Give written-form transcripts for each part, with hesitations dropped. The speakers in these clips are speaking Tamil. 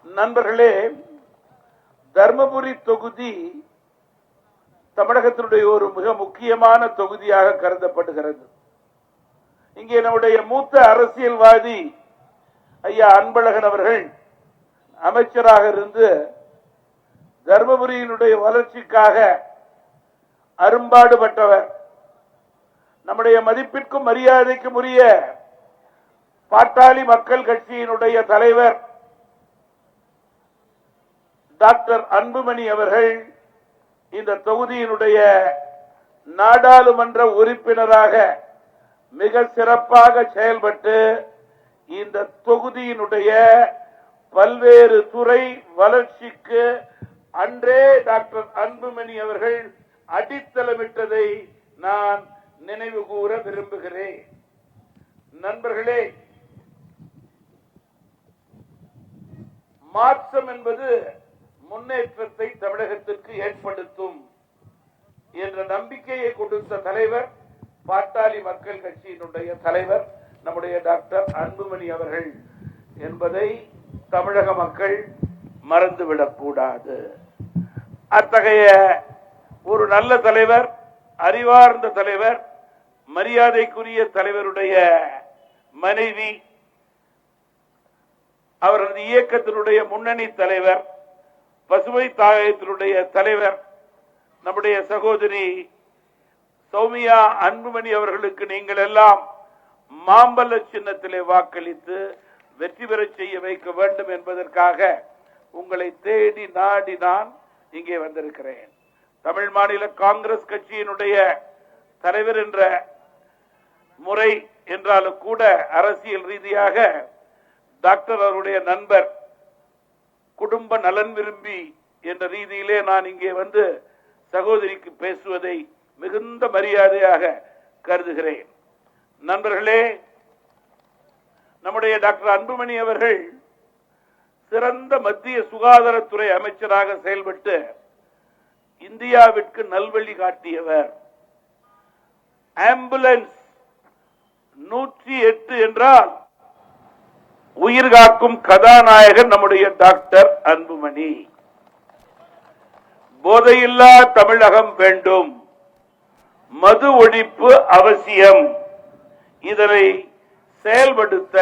நண்பர்களே, தர்மபுரி தொகுதி தமிழகத்தினுடைய ஒரு மிக முக்கியமான தொகுதியாக கருதப்படுகிறது. இங்கே நம்முடைய மூத்த அரசியல்வாதி ஐயா அன்பழகன் அவர்கள் அமைச்சராக இருந்து தர்மபுரியினுடைய வளர்ச்சிக்காக அரும்பாடுபட்டவர். நம்முடைய மதிப்பிற்கும் மரியாதைக்கும் உரிய பாட்டாளி மக்கள் கட்சியினுடைய தலைவர் டாக்டர் அன்புமணி அவர்கள் இந்த தொகுதியினுடைய நாடாளுமன்ற உறுப்பினராக மிக சிறப்பாக செயல்பட்டு இந்த தொகுதியினுடைய பல்வேறு துறை வளர்ச்சிக்கு அன்றே டாக்டர் அன்புமணி அவர்கள் அடித்தளமிட்டதை நான் நினைவு கூற விரும்புகிறேன். நண்பர்களே, மாற்றம் என்பது முன்னேற்றத்தை தமிழகத்திற்கு ஏற்படுத்தும் என்ற நம்பிக்கையை கொடுத்த தலைவர் பாட்டாளி மக்கள் கட்சியினுடைய தலைவர் நம்முடைய டாக்டர் அன்புமணி அவர்கள் என்பதை தமிழக மக்கள் மறந்துவிடக் கூடாது. அத்தகைய ஒரு நல்ல தலைவர், அறிவார்ந்த தலைவர், மரியாதைக்குரிய தலைவருடைய மனைவி, அவரது இயக்கத்தினுடைய முன்னணி தலைவர், பசுமை தாயத்தினுடைய தலைவர் நம்முடைய சகோதரி சௌமியா அன்புமணி அவர்களுக்கு நீங்கள் எல்லாம் மாம்பழ சின்னத்திலே வாக்களித்து வெற்றி பெற செய்ய வைக்க வேண்டும் என்பதற்காக உங்களை தேடி நாடி நான் இங்கே வந்திருக்கிறேன். தமிழ் மாநில காங்கிரஸ் கட்சியினுடைய தலைவர் என்ற முறை என்றாலும் கூட அரசியல் ரீதியாக டாக்டர் அவருடைய நண்பர், குடும்ப நலன் விரும்பி என்ற ரீதியிலே நான் இங்கே வந்து சகோதரிக்கு பேசுவதை மிகுந்த மரியாதையாக கருதுகிறேன். நண்பர்களே, நம்முடைய டாக்டர் அன்புமணி அவர்கள் சிறந்த மத்திய சுகாதாரத்துறை அமைச்சராக செயல்பட்டு இந்தியாவிற்கு நல்வழி காட்டியவர். ஆம்புலன்ஸ் 108 என்றால் உயிர் காக்கும் கதாநாயகன் நம்முடைய டாக்டர் அன்புமணி. போதையில்லா தமிழகம் வேண்டும், மது ஒழிப்பு அவசியம். இதனை செயல்படுத்த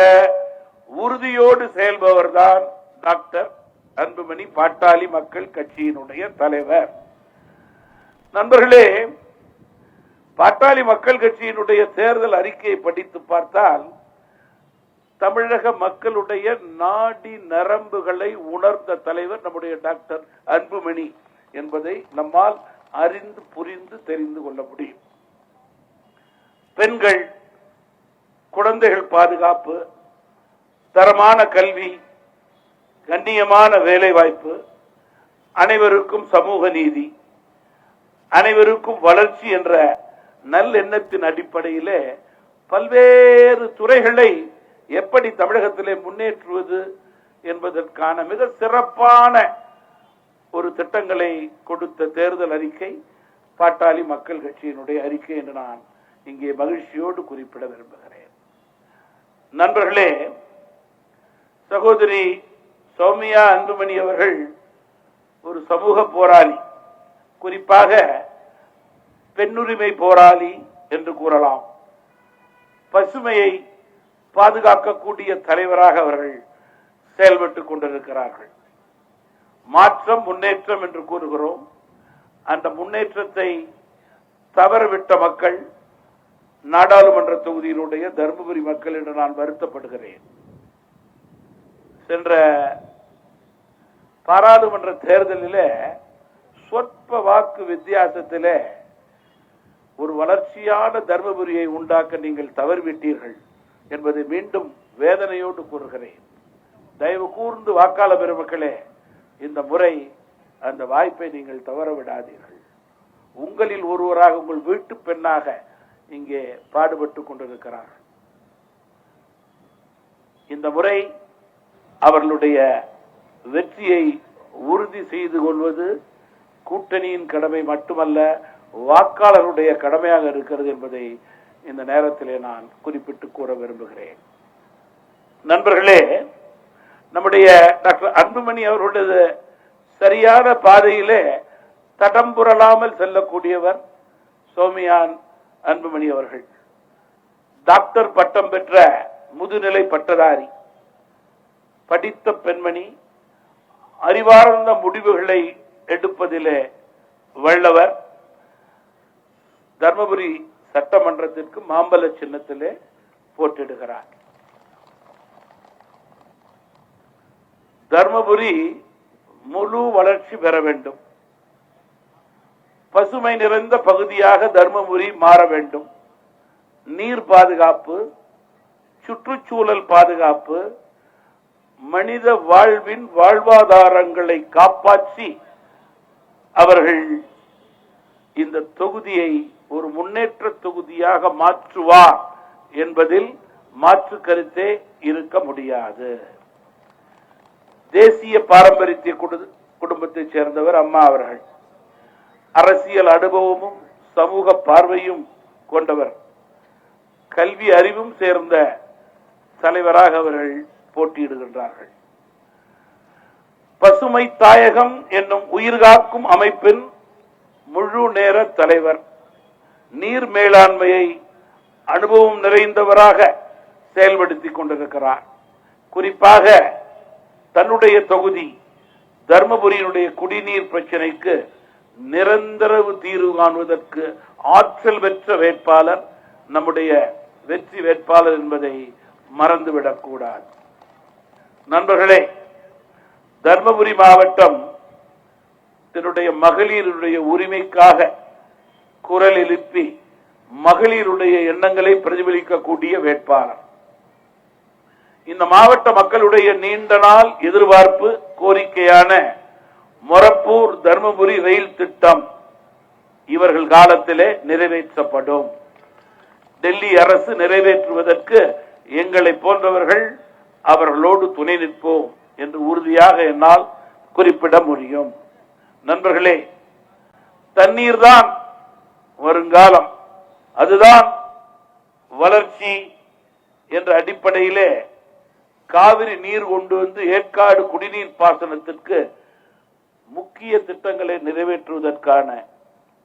உறுதியோடு செயல்பவர்தான் டாக்டர் அன்புமணி, பாட்டாளி மக்கள் கட்சியினுடைய தலைவர். நண்பர்களே, பாட்டாளி மக்கள் கட்சியினுடைய தேர்தல் அறிக்கையை படித்து பார்த்தால் தமிழக மக்களுடைய நாடி நரம்புகளை உணர்ந்த தலைவர் நம்முடைய டாக்டர் அன்புமணி என்பதை நம்மால் அறிந்து புரிந்து தெரிந்து கொள்ள முடியும். பெண்கள், குழந்தைகள் பாதுகாப்பு, தரமான கல்வி, கண்ணியமான வேலை வாய்ப்பு, அனைவருக்கும் சமூக நீதி, அனைவருக்கும் வளர்ச்சி என்ற நல்லெண்ணத்தின் அடிப்படையிலே பல்வேறு துறைகளை எப்படி தமிழகத்திலே முன்னேற்றுவது என்பதற்கான மிக சிறப்பான ஒரு திட்டங்களை கொடுத்த தேர்தல் அறிக்கை பாட்டாளி மக்கள் கட்சியினுடைய அறிக்கை என்று நான் இங்கே மகிழ்ச்சியோடு குறிப்பிட விரும்புகிறேன். நண்பர்களே, சகோதரி சௌமியா அன்புமணி அவர்கள் ஒரு சமூக போராளி, குறிப்பாக பெண்ணுரிமை போராளி என்று கூறலாம். பசுமையை பாதுகாக்கக்கூடிய தலைவராக அவர்கள் செயல்பட்டுக் கொண்டிருக்கிறார்கள். மாற்றம், முன்னேற்றம் என்று கூறுகிறோம். அந்த முன்னேற்றத்தை தவறவிட்ட மக்கள் நாடாளுமன்ற தொகுதியினுடைய தர்மபுரி மக்கள் என்று நான் வருத்தப்படுகிறேன். சென்ற பாராளுமன்ற தேர்தலில் சொற்ப வாக்கு வித்தியாசத்திலே ஒரு வளர்ச்சியான தர்மபுரியை உண்டாக்க நீங்கள் தவறிவிட்டீர்கள் என்பதை மீண்டும் வேதனையோடு கூறுகிறேன். தயவு கூர்ந்து வாக்காளர் பெருமக்களே, இந்த முறை அந்த வாய்ப்பை நீங்கள் தவற விடாதீர்கள். உங்களில் ஒருவராக, உங்கள் வீட்டு பெண்ணாக இங்கே பாடுபட்டுக் கொண்டிருக்கிறார்கள். இந்த முறை அவர்களுடைய வெற்றியை உறுதி செய்து கொள்வது கூட்டணியின் கடமை மட்டுமல்ல, வாக்காளருடைய கடமையாக இருக்கிறது என்பதை இந்த நேரத்திலே நான் குறிப்பிட்டு கூற விரும்புகிறேன். நண்பர்களே, நம்முடைய நம்முடைய டாக்டர் அன்புமணி அவர்களுடைய சரியான பாதையிலே தடம் புரளாமல் செல்லக்கூடியவர் சௌமியான் அன்புமணி அவர்கள். டாக்டர் பட்டம் பெற்ற முதுநிலை பட்டதாரி, படித்த பெண்மணி, அறிவார்ந்த முடிவுகளை எடுப்பதிலே வல்லவர். தர்மபுரி சட்டமன்றத்திற்கு மாம்பழ சின்னத்திலே போட்டியிடுகிறார். தர்மபுரி முழு வளர்ச்சி பெற வேண்டும். பசுமை நிறைந்த பகுதியாக தர்மபுரி மாற வேண்டும். நீர் பாதுகாப்பு, சுற்றுச்சூழல் பாதுகாப்பு, மனித வாழ்வின் வாழ்வாதாரங்களை காப்பாற்றி அவர்கள் இந்த தொகுதியை ஒரு முன்னேற்ற தொகுதியாக மாற்றுவார் என்பதில் மாற்று கருத்தே இருக்க முடியாது. தேசிய பாரம்பரிய குடும்பத்தைச் சேர்ந்தவர் அம்மா அவர்கள். அரசியல் அனுபவமும் சமூக பார்வையும் கொண்டவர். கல்வி அறிவும் சேர்ந்த தலைவராக அவர்கள் போட்டியிடுகின்றார்கள். பசுமை தாயகம் என்னும் உயிர்காக்கும் அமைப்பின் முழு நேர தலைவர். நீர் மேலாண்மையை அனுபவம் நிறைந்தவராக செயல்படுத்திக் கொண்டிருக்கிறார். குறிப்பாக தன்னுடைய தொகுதி தர்மபுரியினுடைய குடிநீர் பிரச்சனைக்கு நிரந்தர தீர்வு காணுவதற்கு ஆற்றல் பெற்ற வேட்பாளர் நம்முடைய வெற்றி வேட்பாளர் என்பதை மறந்துவிடக் கூடாது. நண்பர்களே, தர்மபுரி மாவட்டம் தன்னுடைய மகளிருடைய உரிமைக்காக குரல் எழுப்பி மகளிருடைய எண்ணங்களை பிரதிபலிக்கக்கூடிய வேட்பாளர். இந்த மாவட்ட மக்களுடைய நீண்ட நாள் எதிர்பார்ப்பு கோரிக்கையான மொரப்பூர் தர்மபுரி ரயில் திட்டம் இவர்கள் காலத்திலே நிறைவேற்றப்படும். டெல்லி அரசு நிறைவேற்றுவதற்கு எங்களை போன்றவர்கள் அவர்களோடு துணை நிற்போம் என்று உறுதியாக என்னால் குறிப்பிட முடியும். நண்பர்களே, தண்ணீர் தான் வருங்காலம், அதுதான் வளர்ச்சி என்ற அடிப்படையிலே காவிரி நீர் கொண்டு வந்து ஏற்காடு குடிநீர் பாசனத்திற்கு முக்கிய திட்டங்களை நிறைவேற்றுவதற்கான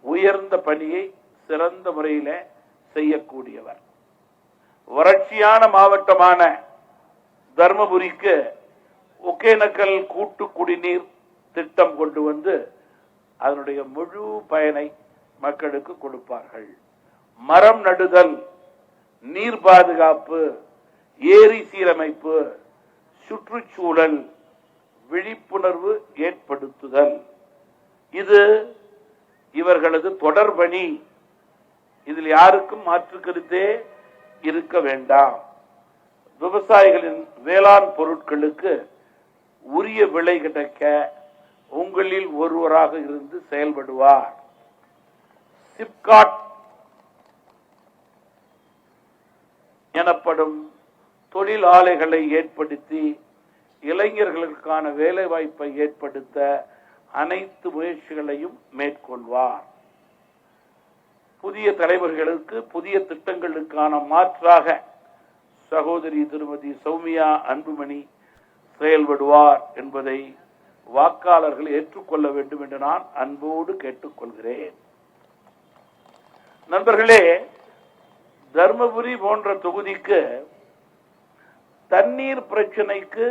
உயர்ந்த பணியை சிறந்த முறையில செய்யக்கூடியவர். வறட்சியான மாவட்டமான தர்மபுரிக்கு ஒகேனக்கல் கூட்டு குடிநீர் திட்டம் கொண்டு வந்து அதனுடைய முழு பயனை மக்களுக்கு கொடுப்பார்கள். மரம் நடுதல், நீர் பாதுகாப்பு, ஏரி சீரமைப்பு, சுற்றுச்சூழல் விழிப்புணர்வு ஏற்படுத்துதல், இது இவர்களது தொடர்பணி. இதில் யாருக்கும் மாற்று கருத்தே இருக்க வேண்டாம். விவசாயிகளின் வேளாண் பொருட்களுக்கு உரிய விலை கிடைக்க உங்களில் ஒருவராக இருந்து செயல்படுவார். சிப்காட் எனப்படும் தொழில் ஆலைகளை ஏற்படுத்தி இளைஞர்களுக்கான வேலை வாய்ப்பை ஏற்படுத்த அனைத்து முயற்சிகளையும் மேற்கொள்வார். புதிய தலைவர்களுக்கு புதிய திட்டங்களுக்கான மாற்றாக சகோதரி திருமதி சௌமியா அன்புமணி செயல்படுவார் என்பதை வாக்காளர்கள் ஏற்றுக்கொள்ள வேண்டும் என்று நான் அன்போடு கேட்டுக்கொள்கிறேன். நண்பர்களே, தர்மபுரி போன்ற தொகுதிக்கு தண்ணீர் பிரச்சனைக்கு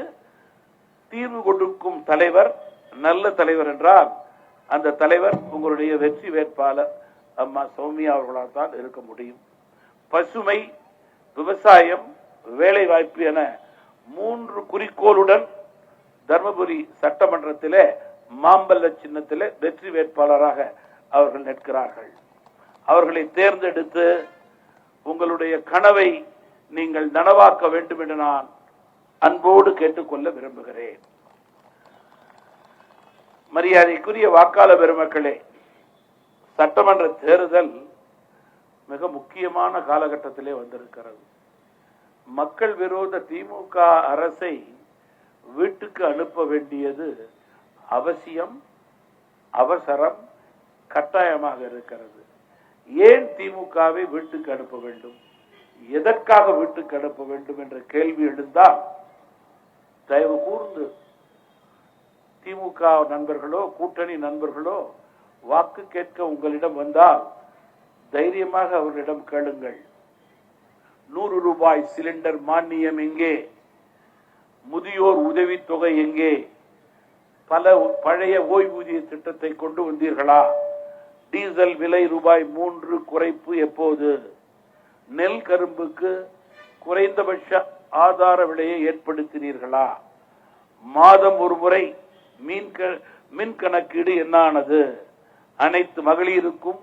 தீர்வு கொடுக்கும் தலைவர், நல்ல தலைவர் என்றால் அந்த தலைவர் உங்களுடைய வெற்றி வேட்பாளர் அம்மா சௌமியா அவர்களால் தான் இருக்க முடியும். பசுமை, விவசாயம், வேலை வாய்ப்பு என 3 குறிக்கோளுடன் தர்மபுரி சட்டமன்றத்திலே மாம்பழ சின்னத்திலே வெற்றி வேட்பாளராக அவர்கள் நிற்கிறார்கள். அவர்களை தேர்ந்தெடுத்து உங்களுடைய கனவை நீங்கள் நனவாக்க வேண்டும் என்று நான் அன்போடு கேட்டுக்கொள்ள விரும்புகிறேன். மரியாதைக்குரிய வாக்காளர் பெருமக்களே, சட்டமன்ற தேர்தல் மிக முக்கியமான காலகட்டத்திலே வந்திருக்கிறது. மக்கள் விரோத திமுக அரசை வீட்டுக்கு அனுப்ப வேண்டியது அவசியம், அவசரம், கட்டாயமாக இருக்கிறது. ஏன் திமுகவை வீட்டுக்கு அனுப்ப வேண்டும், எதற்காக வீட்டுக்கு அனுப்ப வேண்டும் என்ற கேள்வி எழுந்தால் தயவு கூர்ந்து திமுக நண்பர்களோ கூட்டணி நண்பர்களோ வாக்கு கேட்க உங்களிடம் வந்தால் தைரியமாக அவர்களிடம் கேளுங்கள். 100 ரூபாய் சிலிண்டர் மானியம் எங்கே? முதியோர் உதவித்தொகை எங்கே? பழைய ஓய்வூதிய திட்டத்தை கொண்டு வந்தீர்களா? டீசல் விலை ரூபாய் 3 குறைப்பு எப்போது? நெல் கரும்புக்கு குறைந்தபட்ச ஆதார விலையை ஏற்படுத்தினீர்களா? மாதம் ஒரு முறை மின் கணக்கீடு என்னானது? அனைத்து மகளிருக்கும்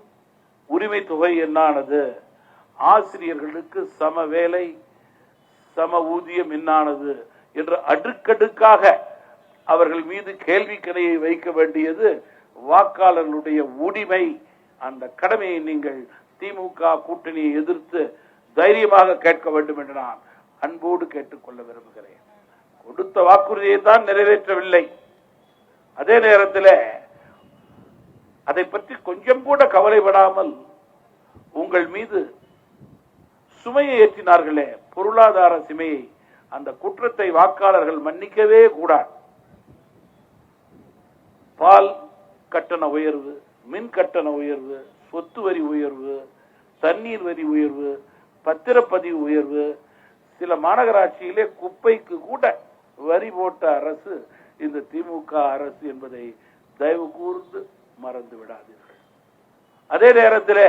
உரிமை தொகை என்னானது? ஆசிரியர்களுக்கு சம வேலை சம ஊதியம் என்னானது என்ற அடுக்கடுக்காக அவர்கள் மீது கேள்வி கணையை வைக்க வேண்டியது வாக்காளர்களுடைய உரிமை. அந்த கடமையை நீங்கள் திமுக கூட்டணியை எதிர்த்து தைரியமாக கேட்க வேண்டும் என்று நான் அன்போடு கேட்டுக்கொள்ள விரும்புகிறேன். கொடுத்த வாக்குறுதியை தான் நிறைவேற்றவில்லை. அதே நேரத்தில் அதை பற்றி கொஞ்சம் கூட கவலைப்படாமல் உங்கள் மீது சுமையை ஏற்றினார்களே, பொருளாதார சுமையை, அந்த குற்றத்தை வாக்காளர்கள் மன்னிக்கவே கூடாது. பால் கட்டண உயர்வு, மின் கட்டண உயர்வு, சொத்து வரி உயர்வு, தண்ணீர் வரி உயர்வு, பத்திரப்பதிவு உயர்வு, சில மாநகராட்சியிலே குப்பைக்கு கூட வரி போட்ட அரசு இந்த திமுக அரசு என்பதை தயவு கூர்ந்து மறந்து விடாதீர்கள். அதே நேரத்தில்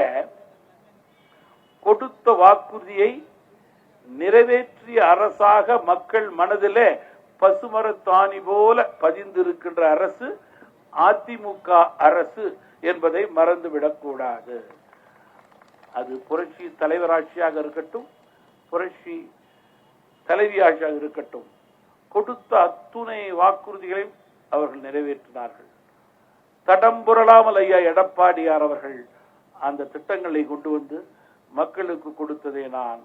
கொடுத்த வாக்குறுதியை நிறைவேற்றிய அரசாக மக்கள் மனதிலே பசுமரத்தாணி போல பதிந்திருக்கின்ற அரசு அதிமுக அரசு என்பதை மறந்துவிடக் கூடாது. அது புரட்சி தலைவர் ஆட்சியாக இருக்கட்டும், புரட்சி தலைவி ஆட்சியாக இருக்கட்டும், கொடுத்த அத்துணை வாக்குறுதிகளையும் அவர்கள் நிறைவேற்றினார்கள். தடம்புரளாமல் ஐயா எடப்பாடியார் அவர்கள் அந்த திட்டங்களை கொண்டு வந்து மக்களுக்கு கொடுத்ததை நான்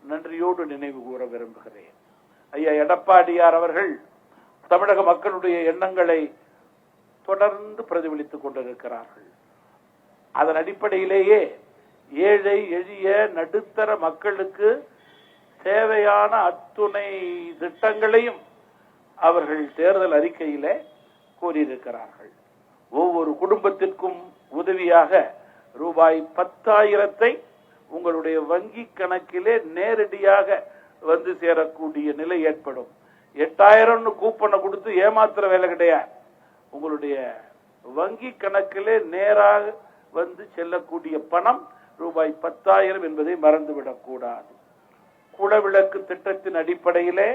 நன்றியோடு நினைவு கூற விரும்புகிறேன். ஐயா எடப்பாடியார் அவர்கள் தமிழக மக்களுடைய எண்ணங்களை தொடர்ந்து பிரதிபலித்துக் கொண்டிருக்கிறார்கள். அதன் அடிப்படையிலேயே ஏழை எளிய நடுத்தர மக்களுக்கு தேவையான அத்துணை திட்டங்களையும் அவர்கள் தேர்தல் அறிக்கையிலே கூறியிருக்கிறார்கள். ஒவ்வொரு குடும்பத்திற்கும் உதவியாக ரூபாய் 10,000 உங்களுடைய வங்கி கணக்கிலே நேரடியாக வந்து சேரக்கூடிய நிலை ஏற்படும். 8,000 கூப்பனை கொடுத்து ஏமாத்துற வேலை கிடையாது. உங்களுடைய வங்கி கணக்கிலே நேராக வந்து செல்லக்கூடிய பணம் ரூபாய் 10,000 என்பதை மறந்துவிடக் கூடாது. குலவிளக்கு திட்டத்தின் அடிப்படையிலே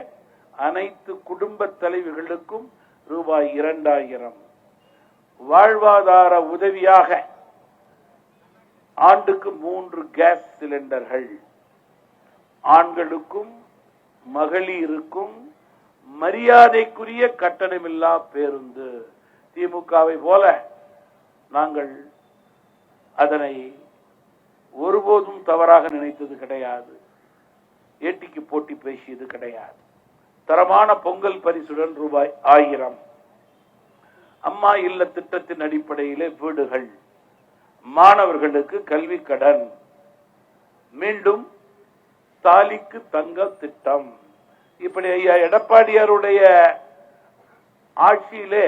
அனைத்து குடும்ப தலைவிகளுக்கும் ரூபாய் 2,000. வாழ்வாதார உதவியாக ஆண்டுக்கு 3 கேஸ் சிலிண்டர்கள். ஆண்களுக்கும் மகளிருக்கும் மரியாதைக்குரிய கட்டணமில்லா பேருந்து. திமுகவை போல நாங்கள் அதனை ஒருபோதும் தவறாக நினைத்தது கிடையாது. ஏட்டிக்கு போட்டி பேசியது கிடையாது. தரமான பொங்கல் பரிசுடன் ரூபாய் 1000. அம்மா இல்ல திட்டத்தின் அடிப்படையிலே வீடுகள். மாணவர்களுக்கு கல்வி கடன். மீண்டும் தாலிக்கு தங்க திட்டம். இப்படி ஐயா எடப்பாடியாருடைய ஆட்சியிலே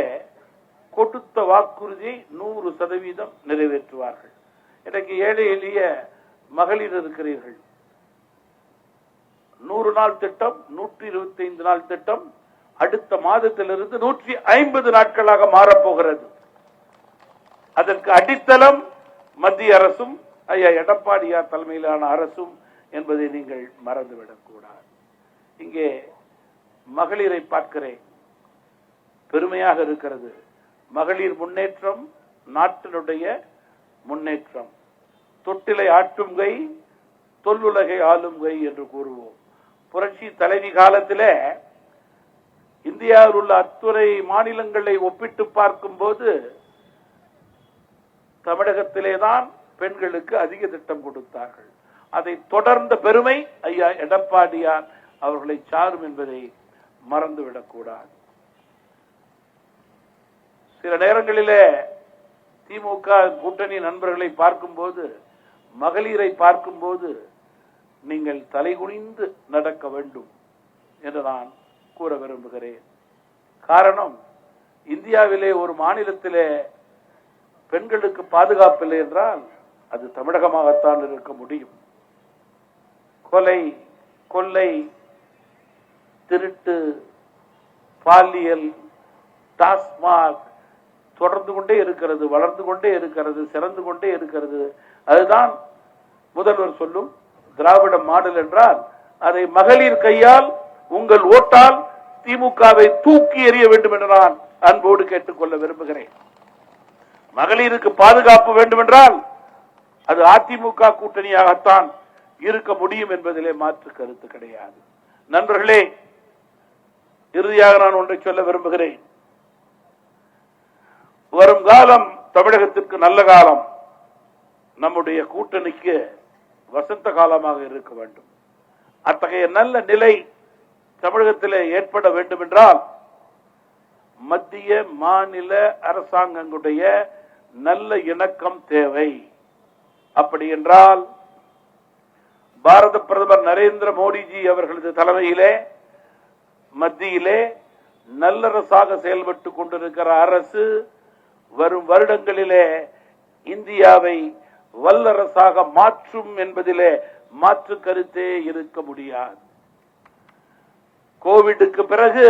கொடுத்த வாக்குறுதியை 100% நிறைவேற்றுவார்கள். இன்றைக்கு ஏழை எளிய மகளிர் இருக்கிறீர்கள். 100 நாள் திட்டம், 125 நாள் திட்டம் அடுத்த மாதத்திலிருந்து 150 நாட்களாக மாறப்போகிறது. அதற்கு அடித்தளம் மத்திய அரசும் ஐயா எடப்பாடியார் தலைமையிலான அரசும் என்பதை நீங்கள் மறந்துவிடக் கூடாது. இங்கே மகளிரை பார்க்கிறேன், பெருமையாக இருக்கிறது. மகளிர் முன்னேற்றம் நாட்டினுடைய முன்னேற்றம். தொட்டிலை ஆட்டும் கை தொல்லுலகை ஆளும் கை என்று கூறுவோம். புரட்சி தலைவி காலத்திலே இந்தியாவில் உள்ள அத்துறை மாநிலங்களை ஒப்பிட்டு பார்க்கும் போது தமிழகத்திலேதான் பெண்களுக்கு அதிக திட்டம் கொடுத்தார்கள். அதை தொடர்ந்த பெருமை ஐயா எடப்பாடியார் அவர்களை சாரும் என்பதை மறந்துவிடக் கூடாது. சில நேரங்களிலே திமுக கூட்டணி நண்பர்களை பார்க்கும்போது, மகளிரை பார்க்கும்போது நீங்கள் தலைகுனிந்து நடக்க வேண்டும் என்று நான் கூற விரும்புகிறேன். காரணம், இந்தியாவிலே ஒரு மாநிலத்திலே பெண்களுக்கு பாதுகாப்பு இல்லை என்றால் அது தமிழகமாகத்தான் இருக்க முடியும். கொலை, கொள்ளை, திருட்டு, பாலியல், டாஸ்மாக் தொடர்ந்து கொண்டே இருக்கிறது, வளர்ந்து கொண்டே இருக்கிறது, சிறந்து கொண்டே இருக்கிறது. அதுதான் முதல்வர் சொல்லும் திராவிட மாடல் என்றால் அதை மகளிர் கையால் உங்கள் ஓட்டால் திமுகவை தூக்கி எறிய வேண்டும் என்று நான் அன்போடு கேட்டுக்கொள்ள விரும்புகிறேன். மகளிருக்கு பாதுகாப்பு வேண்டும் என்றால் அது அதிமுக கூட்டணியாகத்தான் இருக்க முடியும் என்பதிலே மாற்று கருத்து கிடையாது. நண்பர்களே, இறுதியாக நான் ஒன்றை சொல்ல விரும்புகிறேன். வரும் காலம் தமிழகத்திற்கு நல்ல காலம், நம்முடைய கூட்டணிக்கு வசந்த காலமாக இருக்க வேண்டும். அத்தகைய நல்ல நிலை தமிழகத்திலே ஏற்பட வேண்டும் என்றால் மத்திய மாநில அரசாங்கங்களுடைய நல்ல இணக்கம் தேவை. அப்படி என்றால் பாரத பிரதமர் நரேந்திர மோடிஜி அவர்களது தலைமையிலே மத்தியிலே நல்லரசாக செயல்பட்டுக் கொண்டிருக்கிற அரசு வரும் வருடங்களிலே இந்தியாவை வல்லரசாக மாற்றும் என்பதிலே மாற்று கருத்தே இருக்க முடியாது. கோவிடுக்கு பிறகு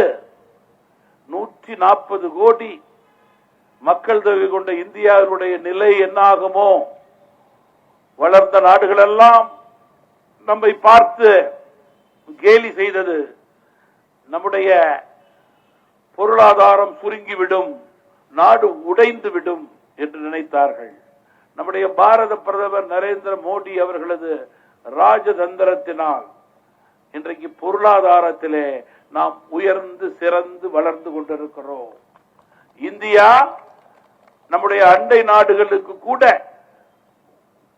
140 கோடி மக்கள் தொகை கொண்ட இந்தியாவுடைய நிலை என்னாகுமோ? வளர்ந்த நாடுகள் எல்லாம் நம்மை பார்த்து கேலி செய்தது. நம்முடைய பொருளாதாரம் சுருங்கிவிடும், நாடு உடைந்து விடும் என்று நினைத்தார்கள். நம்முடைய பாரத பிரதமர் நரேந்திர மோடி அவர்களது ராஜதந்திரத்தினால் இன்றைக்கு பொருளாதாரத்திலே நாம் உயர்ந்து சிறந்து வளர்ந்து கொண்டிருக்கிறோம். இந்தியா நம்முடைய அண்டை நாடுகளுக்கு கூட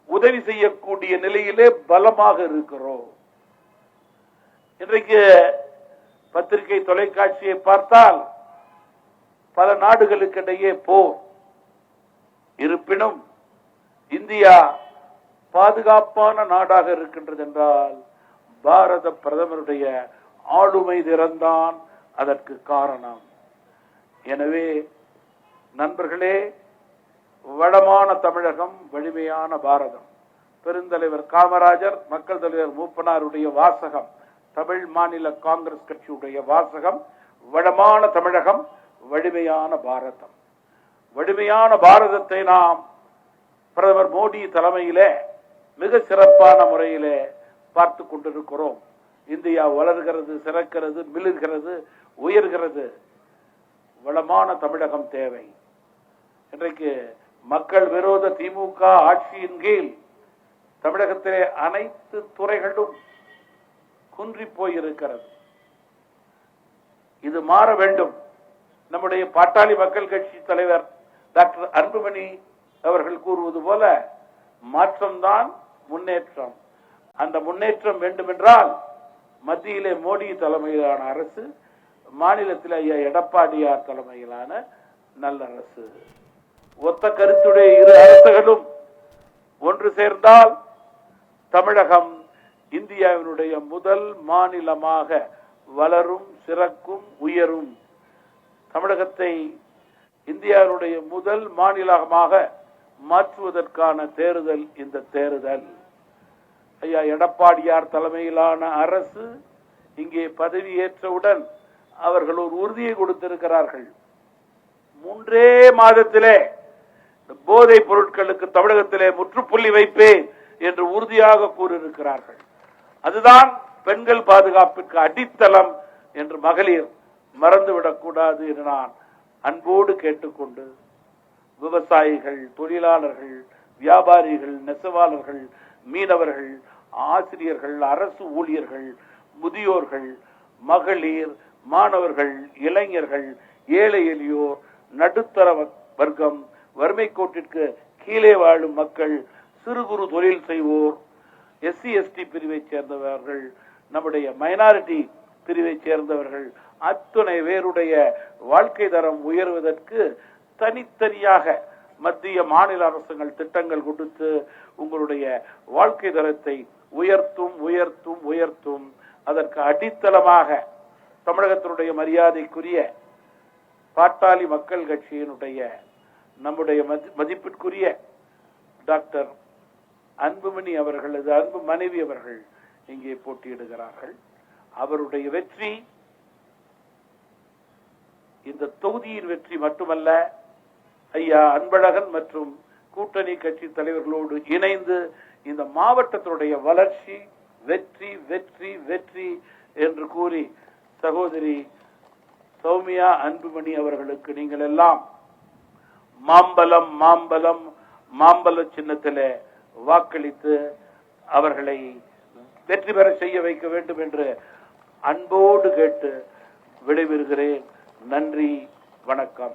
உதவி செய்யக்கூடிய நிலையிலே பலமாக இருக்கிறோம். இன்றைக்கு பத்திரிகை தொலைக்காட்சியை பார்த்தால் பல நாடுகளுக்கிடையே போர். இருப்பினும் இந்தியா பாதுகாப்பான நாடாக இருக்கின்றது என்றால் பாரத பிரதமருடைய ஆளுமை திறந்தான் அதற்கு காரணம். எனவே நண்பர்களே, வளமான தமிழகம், வலிமையான பாரதம். பெருந்தலைவர் காமராஜர், மக்கள் தலைவர் மூப்பனாருடைய வாசகம், தமிழ் மாநில காங்கிரஸ் கட்சியுடைய வாசகம், வளமான தமிழகம், வலிமையான பாரதம். வலிமையான பாரதத்தை நாம் பிரதமர் மோடி தலைமையிலே மிக சிறப்பான முறையிலே பார்த்து கொண்டிருக்கிறோம். இந்தியா வளர்கிறது, சிறக்கிறது, மிளிர்கிறது, உயர்கிறது. வளமான தமிழகம் தேவை. இன்றைக்கு மக்கள் விரோத திமுக ஆட்சியின் கீழ் தமிழகத்திலே அனைத்து துறைகளும் குன்றி போயிருக்கிறது. இது மாற வேண்டும். நம்முடைய பாட்டாளி மக்கள் கட்சி தலைவர் டாக்டர் அன்புமணி அவர்கள் கூறுவது போல மாற்றம்தான் முன்னேற்றம். அந்த முன்னேற்றம் வேண்டுமென்றால் மத்தியிலே மோடி தலைமையிலான அரசு, மாநிலத்தில் ஐயா எடப்பாடியார் தலைமையிலான நல்ல அரசு, ஒத்த கருத்துடைய இரு அரசுகளும் ஒன்று சேர்ந்தால் தமிழகம் இந்தியாவினுடைய முதல் மாநிலமாக வளரும், சிறக்கும், உயரும். தமிழகத்தை இந்தியாவினுடைய முதல் மாநிலமாக மாற்றுவதற்கான தேர்தல் இந்த தேர்தல். ஐயா எடப்பாடியார் தலைமையிலான அரசு இங்கே பதவியேற்றவுடன் அவர்கள் ஒரு உறுதியை கொடுத்திருக்கிறார்கள். 3 மாதத்திலே போதைப் பொருட்களுக்கு தமிழகத்திலே முற்றுப்புள்ளி வைப்பேன் என்று உறுதியாக கூறியிருக்கிறார்கள். அதுதான் பெண்கள் பாதுகாப்பிற்கு அடித்தளம் என்று மகளிர் மறந்துவிடக்கூடாது என்று நான் அன்போடு கேட்டுக்கொண்டு, விவசாயிகள், தொழிலாளர்கள், வியாபாரிகள், நெசவாளர்கள், மீனவர்கள், ஆசிரியர்கள், அரசு ஊழியர்கள், முதியோர்கள், மகளிர், மாணவர்கள், இளைஞர்கள், ஏழை எளியோர், நடுத்தர வர்க்கம், வறுமை கோட்டிற்கு கீழே வாழும் மக்கள், சிறு குறு தொழில் செய்வோர், SC ST பிரிவை சேர்ந்தவர்கள், நம்முடைய மைனாரிட்டி பிரிவை சேர்ந்தவர்கள், அத்துணை பேருடைய வாழ்க்கை தரம் உயர்வதற்கு தனித்தனியாக மத்திய மாநில அரசுகள் திட்டங்கள் கொடுத்து உங்களுடைய வாழ்க்கை தரத்தை உயர்த்தும் உயர்த்தும் உயர்த்தும். அதற்கு அடித்தளமாக தமிழகத்தினுடைய மரியாதைக்குரிய பாட்டாளி மக்கள் கட்சியினுடைய நம்முடைய மதிப்பிற்குரிய டாக்டர் அன்புமணி அவர்களது அன்பு மனைவி அவர்கள் இங்கே போட்டியிடுகிறார்கள். அவருடைய வெற்றி இந்த தொகுதியின் வெற்றி மட்டுமல்ல, ஐயா அன்பழகன் மற்றும் கூட்டணி கட்சி தலைவர்களோடு இணைந்து இந்த மாவட்டத்தினுடைய வளர்ச்சி வெற்றி வெற்றி வெற்றி என்று கூறி சகோதரி சௌமியா அன்புமணி அவர்களுக்கு நீங்கள் எல்லாம் மாம்பலம் மாம்பலம் மாம்பல சின்னத்திலே வாக்களித்து அவர்களை வெற்றி பெற செய்ய வைக்க வேண்டும் என்று அன்போடு கேட்டு விடைபெறுகிறேன். நன்றி, வணக்கம்.